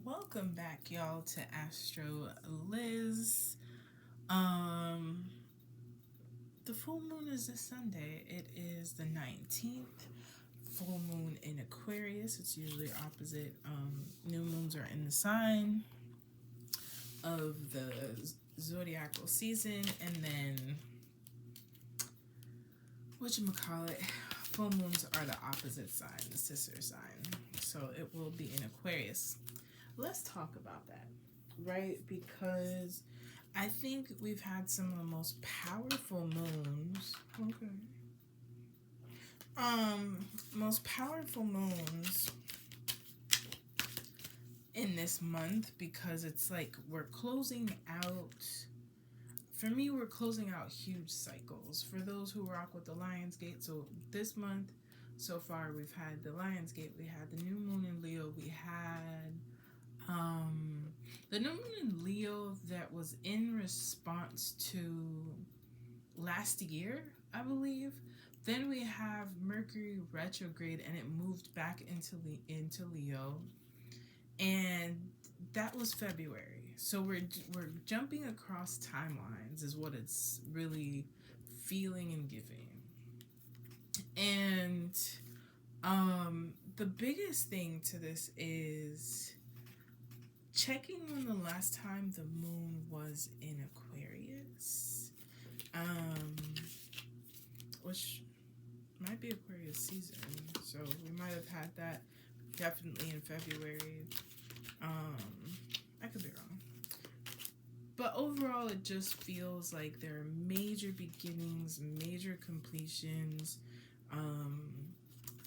Welcome back, y'all, to Astrolyszics. Um, the full moon is this Sunday. It is the 19th. Full moon in Aquarius. It's usually opposite. New moons are in the sign of the zodiacal season, and then whatchamacallit, full moons are the opposite sign, the sister sign. So it will be in Aquarius. Let's talk about that, right? Because I think we've had some of the most powerful moons. Okay. Most powerful moons in this month because it's like we're closing out. For me, we're closing out huge cycles. For those who rock with the Lionsgate, so this month, so far, we've had the Lionsgate, we had the new moon in Leo, we had the new moon in Leo that was in response to last year, I believe. Then we have Mercury retrograde, and it moved back into Leo, and that was February. So we're jumping across timelines, is what it's really feeling and giving. And the biggest thing to this is checking on the last time the moon was in Aquarius, which might be Aquarius season, so we might have had that definitely in February. I could be wrong, but overall it just feels like there are major beginnings, major completions.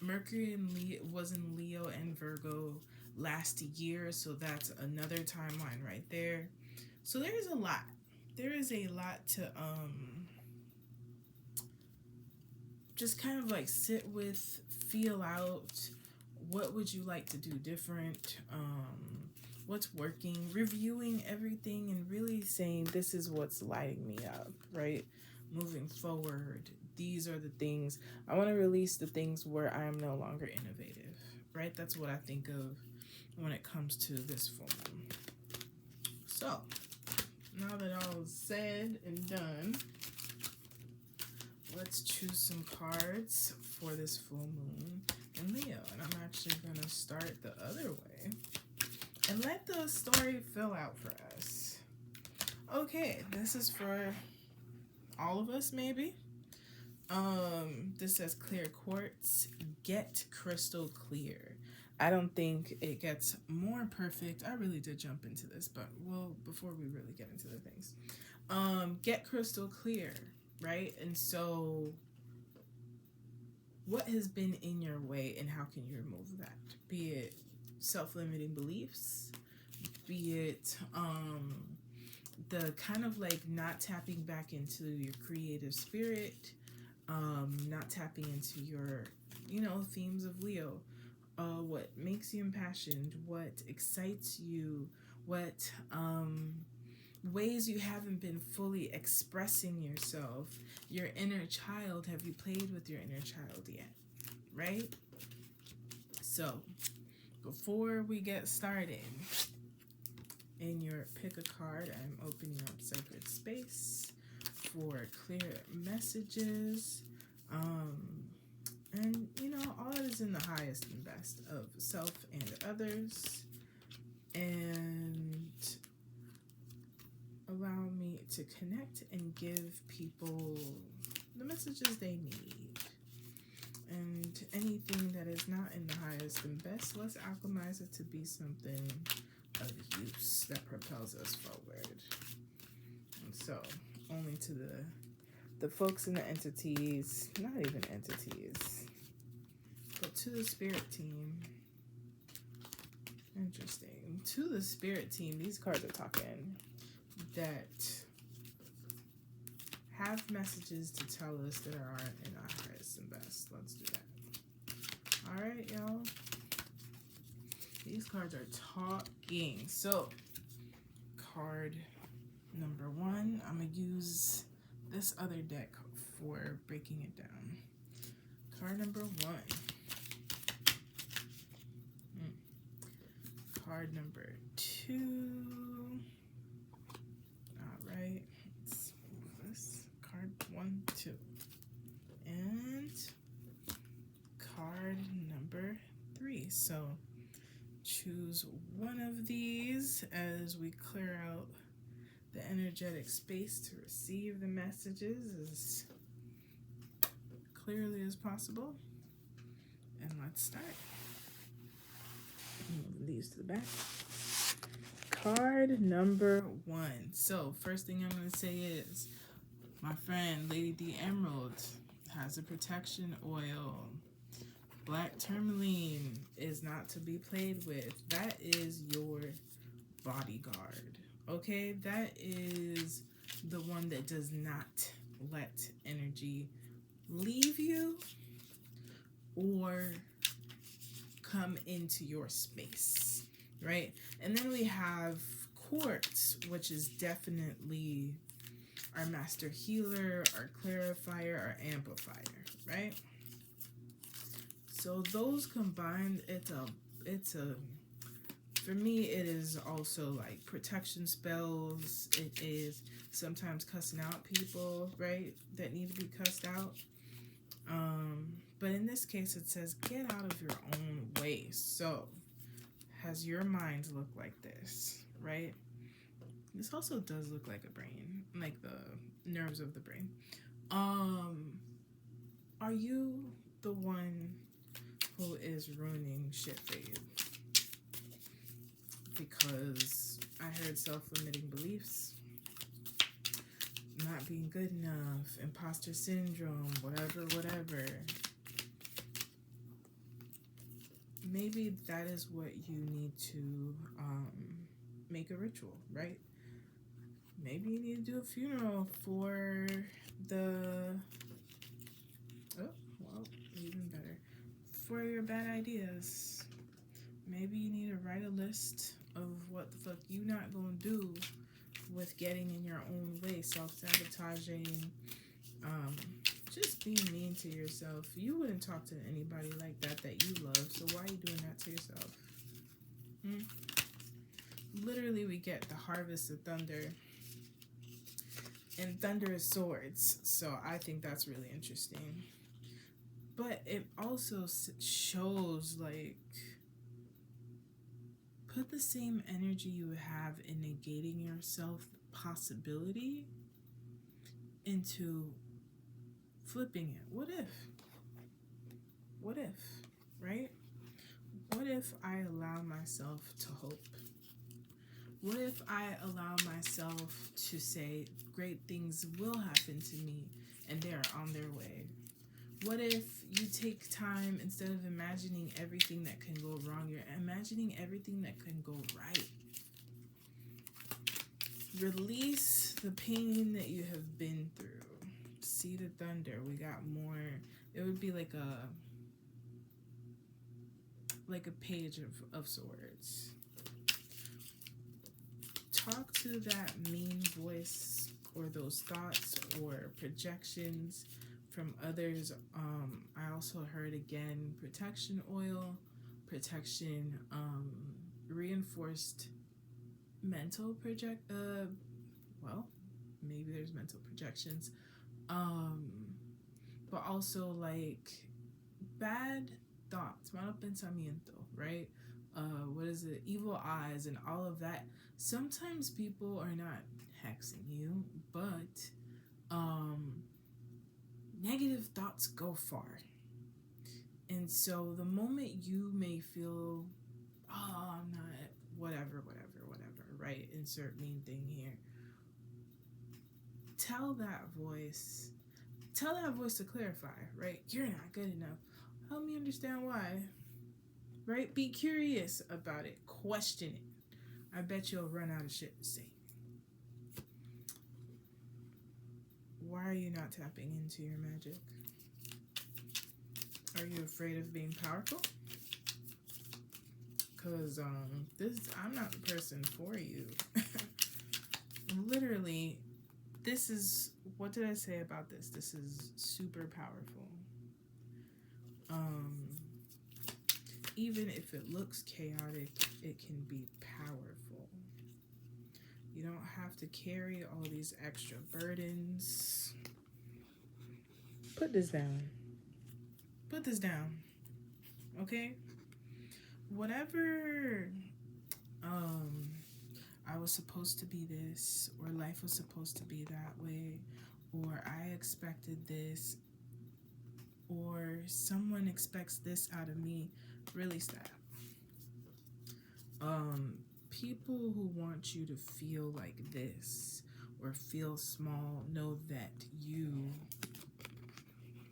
Mercury in Leo was in Leo and Virgo last year, so that's another timeline right there. So there is a lot. There is a lot to just kind of like sit with, feel out. What would you like to do different? What's working? Reviewing everything and really saying this is what's lighting me up, right? Moving forward, these are the things I want to release. The things where I am no longer innovative, right? That's what I think of when it comes to this full moon. So now that all is said and done, let's choose some cards for this full moon in Leo. And I'm actually going to start the other way and let the story fill out for us. Okay, this is for all of us, maybe. This says clear quartz, get crystal clear. I don't think it gets more perfect. I really did jump into this, but well, before we really get into the things, get crystal clear, right? And so what has been in your way and how can you remove that? Be it self-limiting beliefs, be it the kind of like not tapping back into your creative spirit, not tapping into your, themes of Leo, what makes you impassioned, what excites you, what ways you haven't been fully expressing yourself, your inner child. Have you played with your inner child yet? Right? So, before we get started, in your pick a card, I'm opening up sacred space for clear messages. And all that is in the highest and best of self and others. And allow me to connect and give people the messages they need. And anything that is not in the highest and best, let's alchemize it to be something of use that propels us forward. And so, only to the folks and the entities, not even entities, but to the spirit team. Interesting. To the spirit team, these cards are talking that have messages to tell us that aren't in our highest and best. Let's do that. All right, y'all. These cards are talking. So, card number one, I'm going to use this other deck for breaking it down. Card number one. card number 2. All right, let's move this. Card 1, 2. And card number 3. So choose one of these as we clear out the energetic space to receive the messages as clearly as possible. And let's start. Move these to the back. Card number 1. So first thing I'm going to say is my friend Lady D Emerald has a protection oil. Black tourmaline is not to be played with. That is your bodyguard. Okay, that is the one that does not let energy leave you or come into your space, right? And then we have quartz, which is definitely our master healer, our clarifier, our amplifier, right? So those combined, it's a for me, it is also like protection spells. It is sometimes cussing out people, right, that need to be cussed out. But in this case, it says get out of your own way. So has your mind looked like this, right? This also does look like a brain, like the nerves of the brain. Are you the one who is ruining shit for you? Because I heard self-limiting beliefs, not being good enough, imposter syndrome, whatever. Maybe that is what you need to make a ritual, right? Maybe you need to do a funeral for the, even better, for your bad ideas. Maybe you need to write a list of what the fuck you not gonna do with getting in your own way, self-sabotaging, just being mean to yourself. You wouldn't talk to anybody like that you love, so why are you doing that to yourself? Literally, we get the harvest of thunder and thunder is swords, so I think that's really interesting. But it also shows, like, put the same energy you have in negating yourself possibility into flipping it. What if, right? What if I allow myself to hope? What if I allow myself to say great things will happen to me and they're on their way? What if you take time, instead of imagining everything that can go wrong, you're imagining everything that can go right? Release the pain that you have been through. See the thunder. We got more. It would be like a page of swords. Talk to that mean voice or those thoughts or projections from others. I also heard again protection oil, protection, reinforced mental maybe there's mental projections, but also like bad thoughts, mal pensamiento, right? What is it? Evil eyes and all of that. Sometimes people are not hexing you, but negative thoughts go far. And so the moment you may feel, I'm not, whatever, right? Insert mean thing here. Tell that voice to clarify, right? You're not good enough. Help me understand why, right? Be curious about it. Question it. I bet you'll run out of shit to say. Why are you not tapping into your magic? Are you afraid of being powerful? Because I'm not the person for you. Literally, this is, what did I say about this? This is super powerful. even if it looks chaotic, it can be powerful. You don't have to carry all these extra burdens. Put this down. Put this down. Okay? Whatever I was supposed to be this, or life was supposed to be that way, or I expected this, or someone expects this out of me, really stop. People who want you to feel like this or feel small, know that you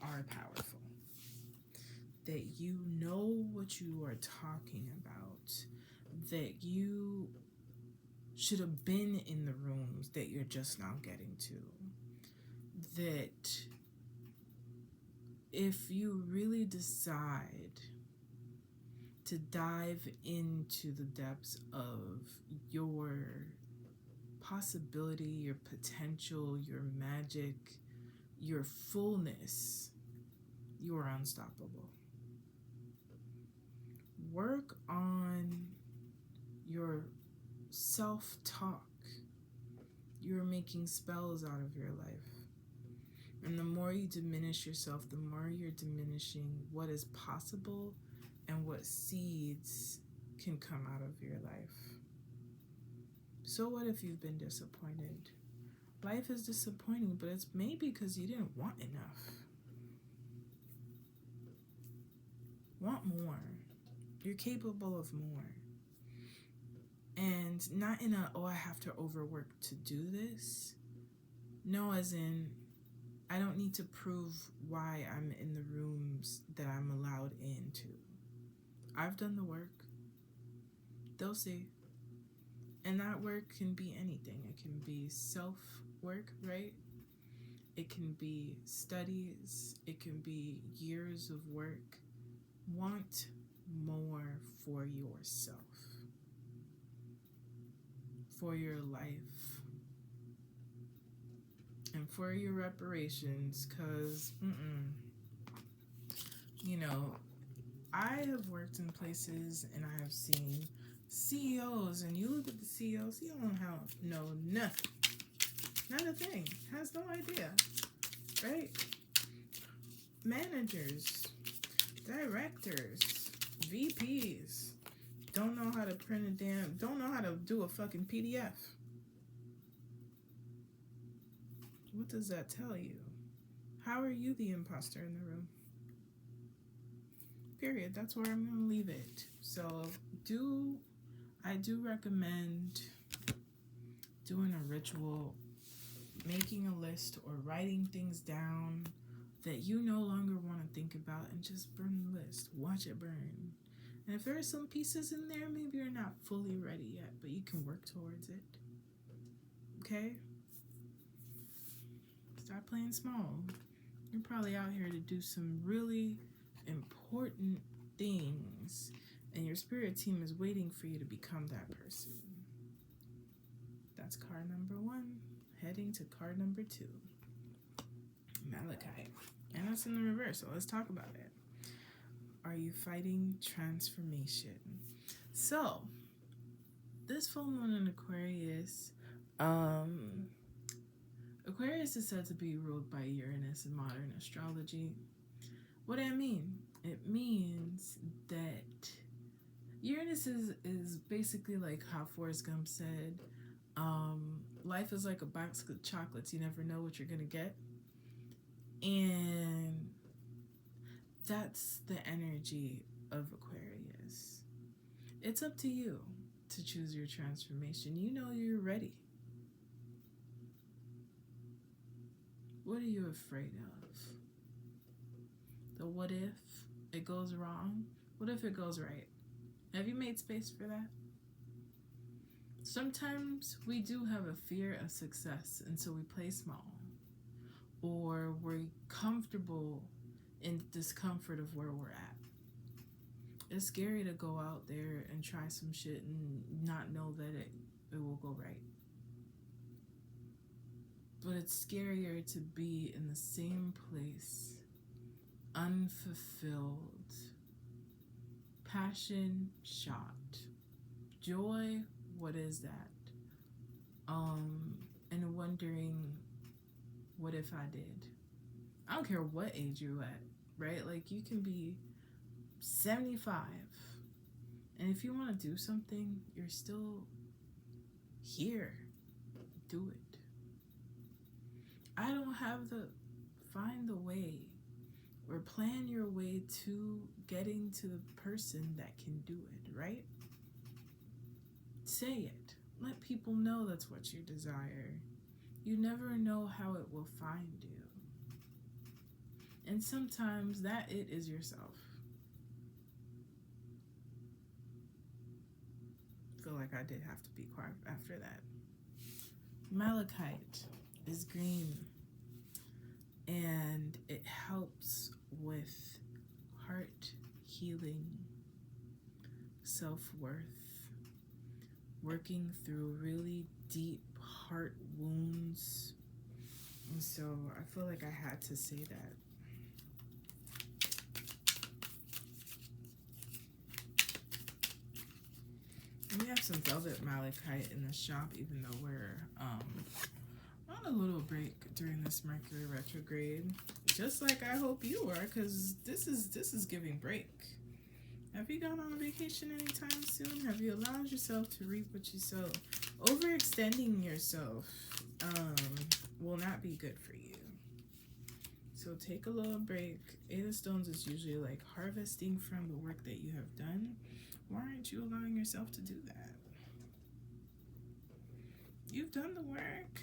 are powerful, that you know what you are talking about, that you should have been in the rooms that you're just now getting to, that if you really decide to dive into the depths of your possibility, your potential, your magic, your fullness, you are unstoppable. Work on your self-talk. You're making spells out of your life. And the more you diminish yourself, the more you're diminishing what is possible and what seeds can come out of your life. So what if you've been disappointed? Life is disappointing, but it's maybe because you didn't want enough. Want more. You're capable of more. And not in a, oh, I have to overwork to do this. No, as in, I don't need to prove why I'm in the rooms that I'm allowed into. I've done the work. They'll see. And that work can be anything. It can be self-work, right? It can be studies. It can be years of work. Want more for yourself, for your life, and for your reparations, because, you know, I have worked in places and I have seen CEOs, and you look at the CEOs, you don't know nothing. Not a thing. Has no idea. Right? Managers, directors, VPs don't know how to print don't know how to do a fucking PDF. What does that tell you? How are you the imposter in the room? Period. That's where I'm going to leave it. So I do recommend doing a ritual, making a list or writing things down that you no longer want to think about, and just burn the list. Watch it burn. And if there are some pieces in there, maybe you're not fully ready yet, but you can work towards it. Okay? Stop playing small. You're probably out here to do some really important things, and your spirit team is waiting for you to become that person. That's card number 1. Heading to card number 2. Malachite. And that's in the reverse, so let's talk about it. Are you fighting transformation? So, this full moon in Aquarius, Aquarius is said to be ruled by Uranus in modern astrology. What do I mean? It means that Uranus is basically like how Forrest Gump said, life is like a box of chocolates. You never know what you're going to get. And that's the energy of Aquarius. It's up to you to choose your transformation. You know you're ready. What are you afraid of? The what if it goes wrong? What if it goes right? Have you made space for that? Sometimes we do have a fear of success, and so we play small. Or we're comfortable in the discomfort of where we're at. It's scary to go out there and try some shit and not know that it will go right. But it's scarier to be in the same place, unfulfilled, Passion, shot. Joy, what is that? And wondering, what if I did? I don't care what age you're at, right? Like, you can be 75, and if you want to do something, you're still here. Do it. I don't have the, find the way or plan your way to getting to the person that can do it, right? Say it. Let people know that's what you desire. You never know how it will find you. And sometimes that it is yourself. I feel like I did have to be quiet after that. Malachite is green, and it helps with heart healing, self-worth, working through really deep heart wounds. And so I feel like I had to say that. We have some velvet malachite in the shop, even though we're on a little break during this Mercury retrograde. Just like I hope you are, because this is giving break. Have you gone on a vacation anytime soon? Have you allowed yourself to reap what you sow? Overextending yourself will not be good for you. So take a little break. Eight of Stones is usually like harvesting from the work that you have done. Why aren't you allowing yourself to do that? You've done the work.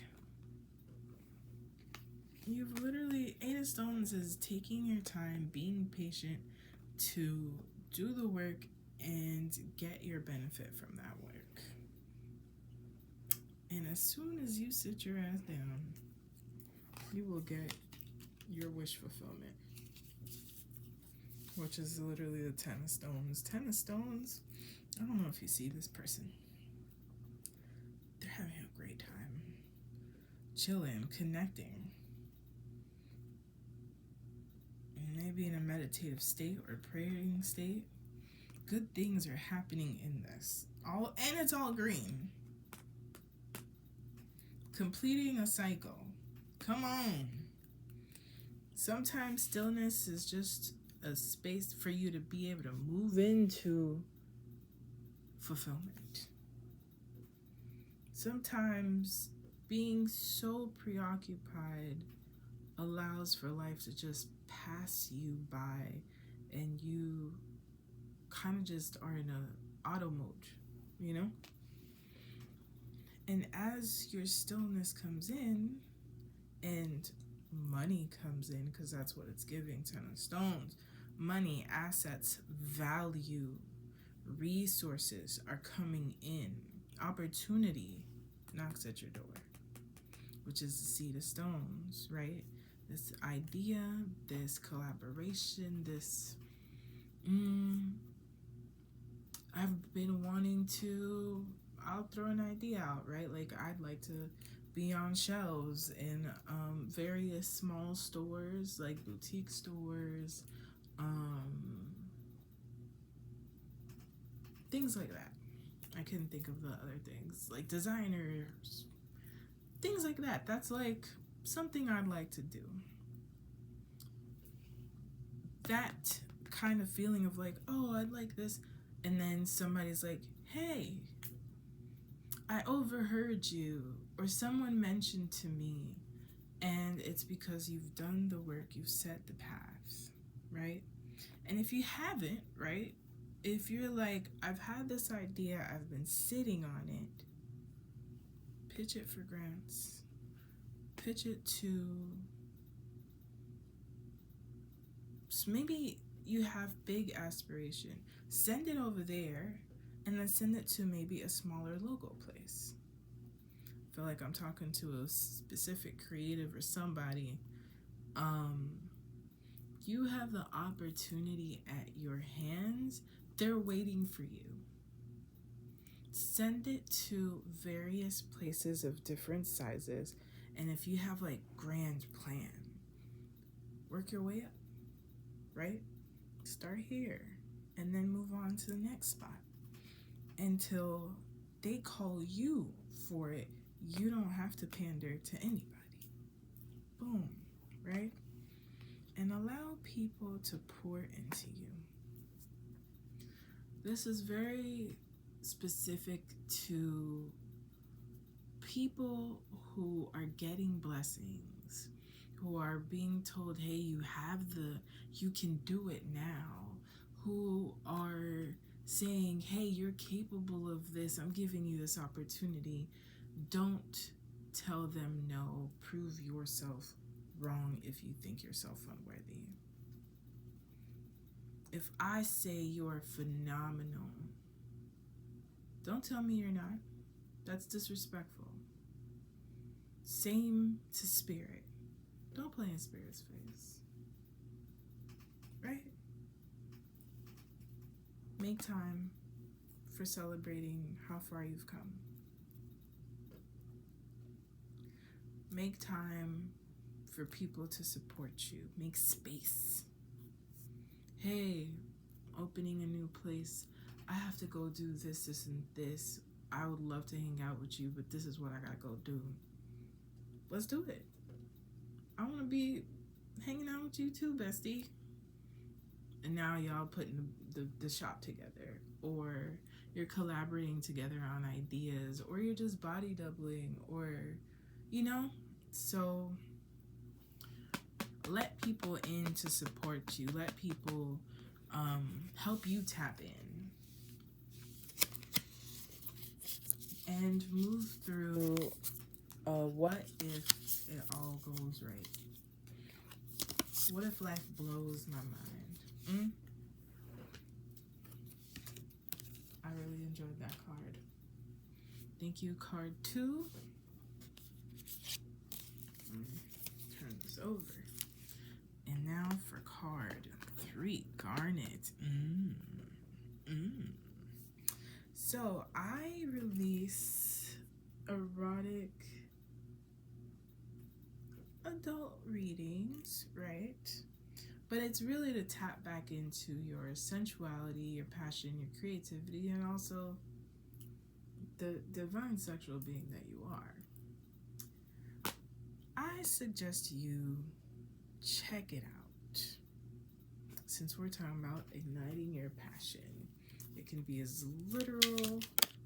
You've literally, Eight of Stones is taking your time, being patient to do the work and get your benefit from that work. And as soon as you sit your ass down, you will get your wish fulfillment, which is literally the 10 of Stones. 10 of Stones, I don't know if you see this person. They're having a great time. Chilling, connecting. Maybe in a meditative state or praying state. Good things are happening in this. And it's all green. Completing a cycle. Come on. Sometimes stillness is just a space for you to be able to move into fulfillment. Sometimes being so preoccupied allows for life to just pass you by, and you kind of just are in a auto mode, you know? And as your stillness comes in and money comes in, because that's what it's giving, 10 of Stones, money, assets, value, resources are coming in. Opportunity knocks at your door, which is the Seed of Stones, right? This idea, this collaboration, this I've been wanting to, I'll throw an idea out, right? Like, I'd like to be on shelves in various small stores, like boutique stores, things like that. I couldn't think of the other things, like designers, things like that. That's like something I'd like to do. That kind of feeling of like, oh, I'd like this, and then somebody's like, hey, I overheard you, or someone mentioned to me, and it's because you've done the work, you've set the path, right? And if you haven't, right, if you're like, I've had this idea, I've been sitting on it, pitch it for grants. Pitch it to, maybe you have big aspiration. Send it over there, and then send it to maybe a smaller logo place. I feel like I'm talking to a specific creative or somebody. You have the opportunity at your hands. They're waiting for you. Send it to various places of different sizes. And if you have like grand plan, work your way up, right? Start here and then move on to the next spot until they call you for it. You don't have to pander to anybody. Boom, right? And allow people to pour into you. This is very specific to people who are getting blessings, who are being told, hey, you can do it now, who are saying, hey, you're capable of this, I'm giving you this opportunity. Don't tell them no. Prove yourself wrong if you think yourself unworthy. If I say you're phenomenal, don't tell me you're not. That's disrespectful. Same to spirit. Don't play in spirit's face. Right? Make time for celebrating how far you've come. Make time for people to support you. Make space. Hey, opening a new place. I have to go do this, and this. I would love to hang out with you, but this is what I gotta go do. Let's do it. I want to be hanging out with you too, bestie. And now y'all putting the shop together, or you're collaborating together on ideas, or you're just body doubling, or, so let people in to support you. Let people help you tap in. And move through what if it all goes right? What if life blows my mind? I really enjoyed that card. Thank you, card 2. Turn this over. And now for card 3, Garnet. So I release erotic adult readings, right? But it's really to tap back into your sensuality, your passion, your creativity, and also the divine sexual being that you are. I suggest you check it out. Since we're talking about igniting your passion, it can be as literal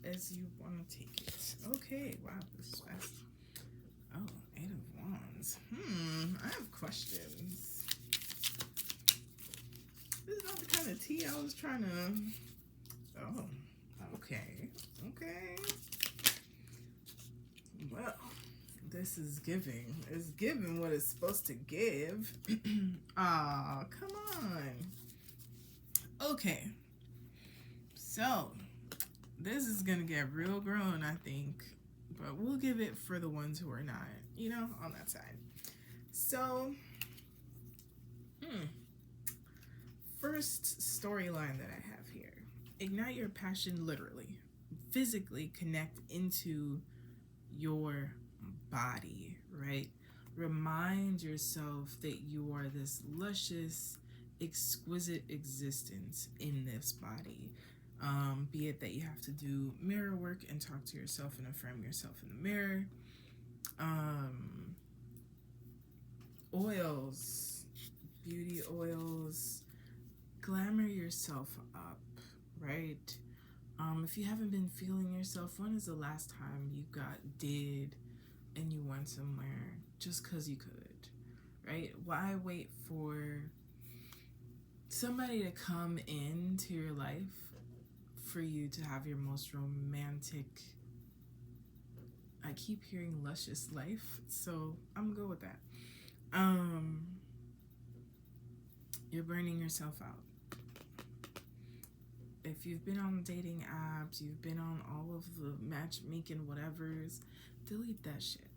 as you want to take it. Okay, wow, this is fast. Oh, 8 of Wands. I have questions. This is not the kind of tea I was trying to... Oh, okay. Well, this is giving. It's giving what it's supposed to give. Aw, come on. Okay. So, this is going to get real grown, I think. But we'll give it for the ones who are not, on that side. So, first storyline that I have here. Ignite your passion literally. Physically connect into your body, right? Remind yourself that you are this luscious, exquisite existence in this body. Be it that you have to do mirror work and talk to yourself and affirm yourself in the mirror. Oils, beauty oils, glamour yourself up, right? If you haven't been feeling yourself, when is the last time you did and you went somewhere just because you could, right? Why wait for somebody to come into your life for you to have your most romantic, I keep hearing luscious life, so I'm gonna go with that. You're burning yourself out. If you've been on dating apps, you've been on all of the matchmaking whatevers, delete that shit.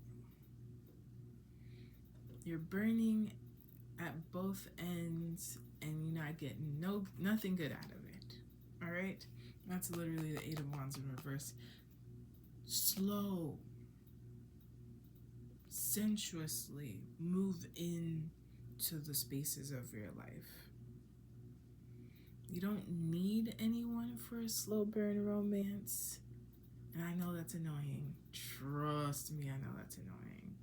You're burning at both ends and you're not getting nothing good out of it. All right? That's literally the 8 of Wands in reverse. Slow, sensuously move in to the spaces of your life. You don't need anyone for a slow burn romance. And I know that's annoying. Trust me, I know that's annoying.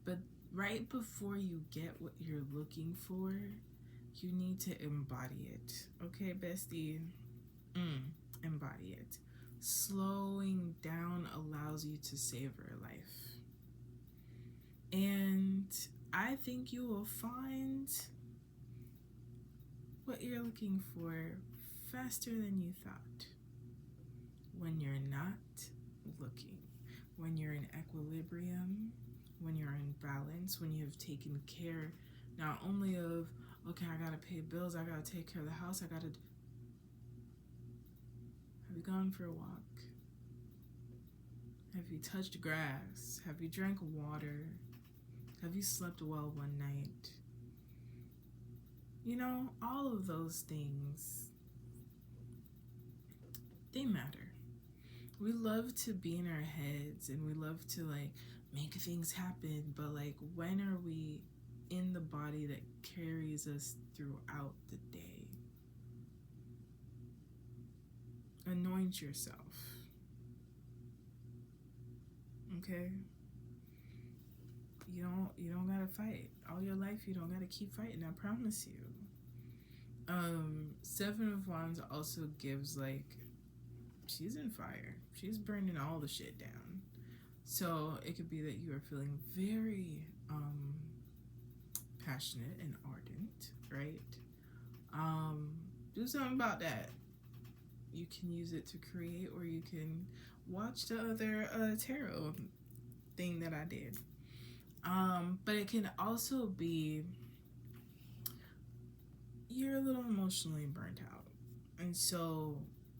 But right before you get what you're looking for, you need to embody it. Okay, bestie? Embody it. Slowing down allows you to savor life. And I think you will find what you're looking for faster than you thought. When you're not looking, when you're in equilibrium, when you're in balance, when you have taken care not only of, okay, I gotta pay bills, I gotta take care of the house, have you gone for a walk? Have you touched grass? Have you drank water? Have you slept well one night? You know, all of those things, they matter. We love to be in our heads and we love to like make things happen, but like when are we in the body that carries us throughout the day? Anoint yourself. Okay? You don't gotta fight. All your life you don't gotta keep fighting, I promise you. Seven of Wands also gives like she's in fire. She's burning all the shit down. So it could be that you are feeling very passionate and ardent, right? Do something about that. You can use it to create, or you can watch the other tarot thing that I did. But it can also be you're a little emotionally burnt out. And so,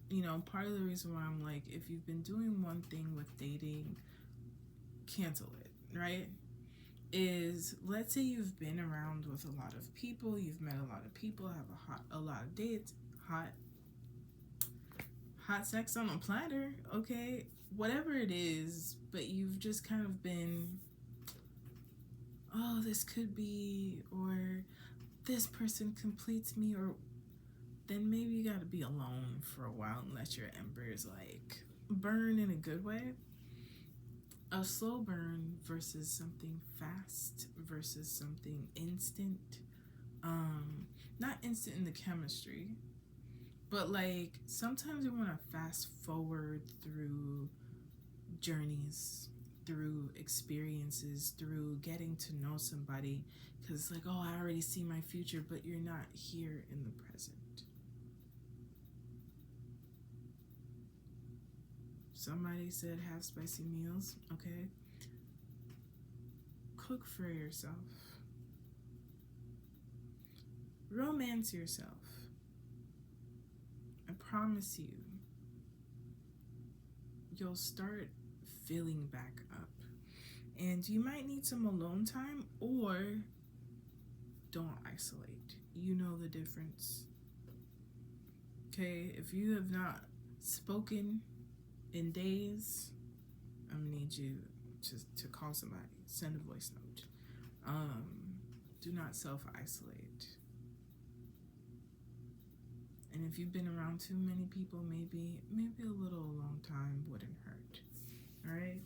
you know, part of the reason why I'm like, if you've been doing one thing with dating, cancel it, right? Is let's say you've been around with a lot of people, you've met a lot of people, have a lot of dates, hot sex on a platter, okay? Whatever it is, but you've just kind of been, oh, this could be, or this person completes me, or then maybe you gotta be alone for a while and let your embers like burn in a good way. A slow burn versus something fast versus something instant. Not instant in the chemistry, but like sometimes we want to fast forward through journeys, through experiences, through getting to know somebody, because it's like, oh, I already see my future, but you're not here in the present. Somebody said have spicy meals, okay? Cook for yourself. Romance yourself. I promise you, you'll start filling back up. And you might need some alone time, or don't isolate. You know the difference. Okay, if you have not spoken in days, I'm gonna need you to call somebody, send a voice note. Do not self-isolate. And if you've been around too many people, maybe a little alone time wouldn't hurt. Alright?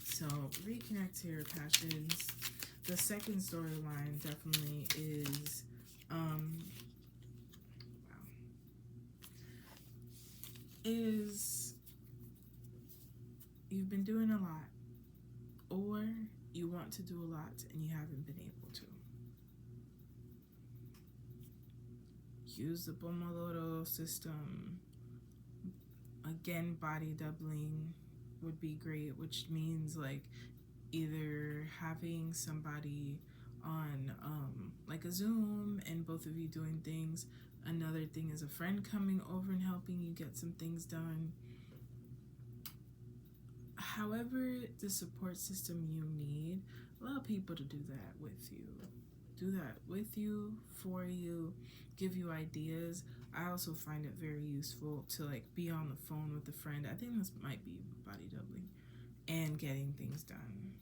So reconnect to your passions. The second storyline definitely is you've been doing a lot, or you want to do a lot and you haven't been able to. Use the Pomodoro system. Again, body doubling would be great, which means like either having somebody on like a Zoom and both of you doing things. Another thing is a friend coming over and helping you get some things done. However, the support system you need, allow people to do that with you. Do that with you, for you, give you ideas. I also find it very useful to like be on the phone with a friend. I think this might be body doubling and getting things done.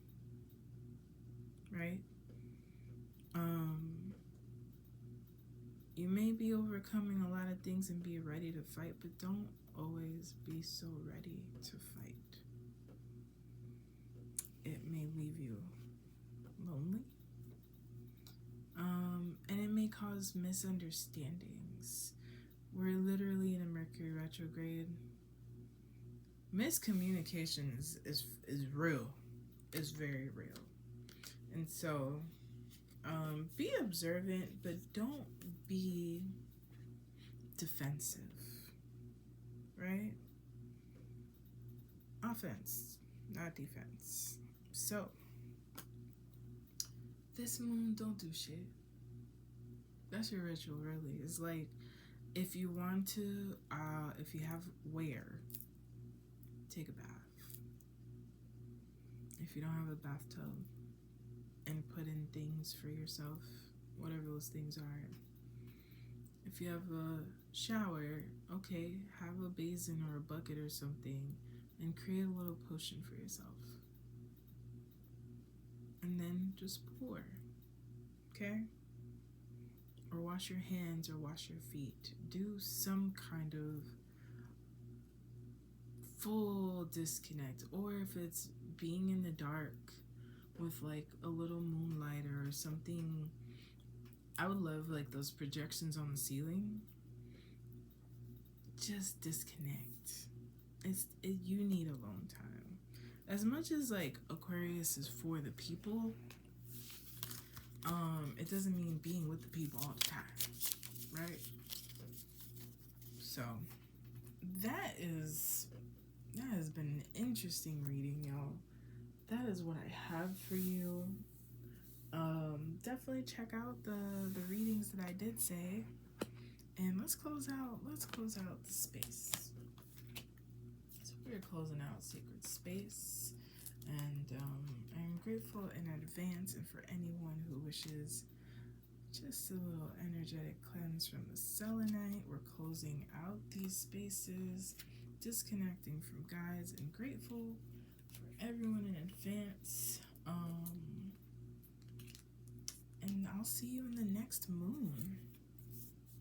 Right? You may be overcoming a lot of things and be ready to fight, but don't always be so ready to fight. It may leave you lonely. And it may cause misunderstandings. We're literally in a Mercury retrograde. Miscommunication is real. It's very real. And so be observant, but don't be defensive, right? Offense, not defense. So this moon, don't do shit. That's your ritual, really. It's like, if you want to, if you have wear, take a bath. If you don't have a bathtub, and put in things for yourself, whatever those things are. If you have a shower, okay, have a basin or a bucket or something, and create a little potion for yourself. And then just pour, okay? Or wash your hands or wash your feet. Do some kind of full disconnect. Or if it's being in the dark with like a little moonlight or something, I would love like those projections on the ceiling. Just disconnect. You need alone time. As much as like Aquarius is for the people, it doesn't mean being with the people all the time, right? So that has been an interesting reading, y'all. That is what I have for you. Definitely check out the readings that I did say, and let's close out the space. So we're closing out Sacred Space, and I'm grateful in advance, and for anyone who wishes just a little energetic cleanse from the selenite. We're closing out these spaces, disconnecting from guides, and grateful for everyone in advance. And I'll see you in the next moon.